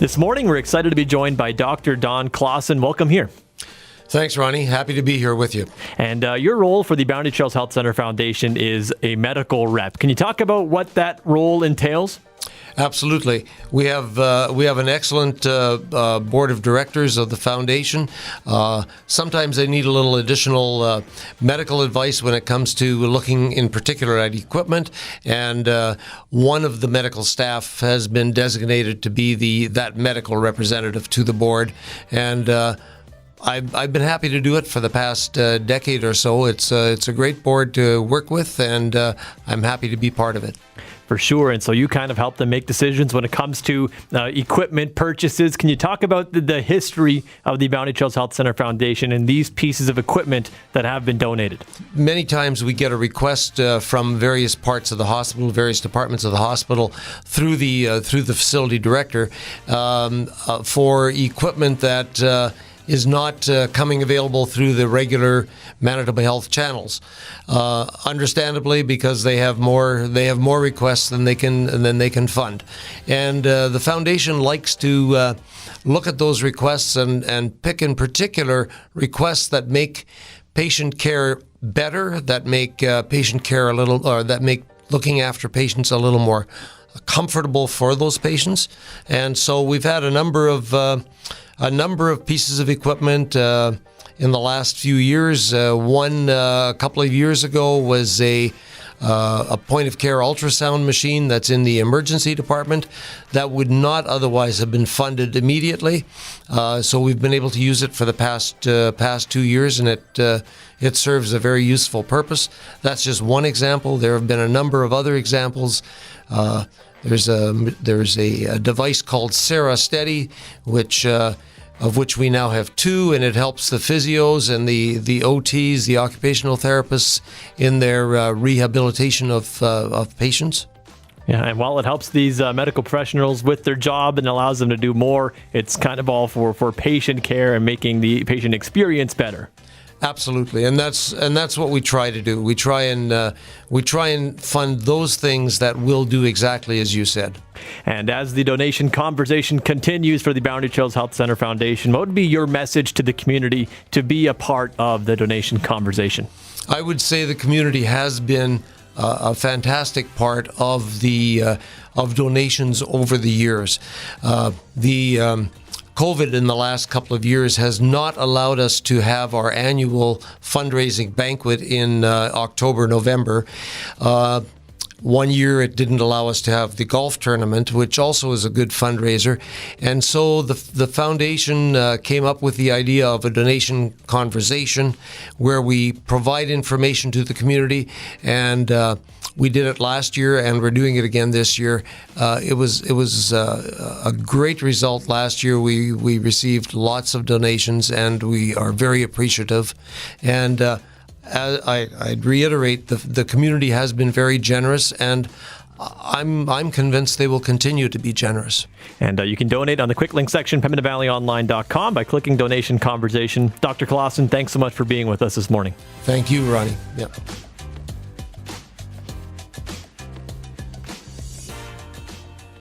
This morning, we're excited to be joined by Dr. Don Klassen. Welcome here. Thanks, Ronnie. Happy to be here with you. And your role for the Boundary Trails Health Center Foundation is a medical rep. Can you talk about what that role entails? Absolutely. We have an excellent board of directors of the foundation. Sometimes they need a little additional medical advice when it comes to looking in particular at equipment, and one of the medical staff has been designated to be that medical representative to the board, and I've been happy to do it for the past decade or so. It's a great board to work with, and I'm happy to be part of it. For sure. And so you kind of help them make decisions when it comes to equipment purchases. Can you talk about the history of the Boundary Trails Health Center Foundation and these pieces of equipment that have been donated? Many times we get a request from various parts of the hospital, various departments of the hospital, through the facility director for equipment that is not coming available through the regular Manitoba Health channels. Understandably, because they have more requests than they can fund, and the foundation likes to look at those requests and pick in particular requests that make patient care better, that make patient care that make looking after patients a little more comfortable for those patients. And so we've had a number of pieces of equipment in the last few years. One a couple of years ago was a point-of-care ultrasound machine that's in the emergency department that would not otherwise have been funded immediately. So we've been able to use it for the past 2 years, and it serves a very useful purpose. That's just one example. There have been a number of other examples. There's a device called Sarah Steady, of which we now have two, and it helps the physios and the OTs, the occupational therapists, in their rehabilitation of patients. Yeah, and while it helps these medical professionals with their job and allows them to do more, it's kind of all for patient care and making the patient experience better. Absolutely, and that's what we try to do. We try and fund those things that will do exactly as you said. And as the donation conversation continues for the Boundary Trails Health Center Foundation, what would be your message to the community to be a part of the donation conversation? I would say the community has been a fantastic part of of donations over the years. COVID in the last couple of years has not allowed us to have our annual fundraising banquet in October, November. One year it didn't allow us to have the golf tournament, which also is a good fundraiser. And so the foundation came up with the idea of a donation conversation where we provide information to the community, and we did it last year, and we're doing it again this year. It was a great result last year. We received lots of donations, and we are very appreciative. And I'd reiterate, the community has been very generous, and I'm convinced they will continue to be generous. And you can donate on the quick link section, PembinaValleyOnline.com, by clicking Donation Conversation. Dr. Klassen, thanks so much for being with us this morning. Thank you, Ronnie. Yeah.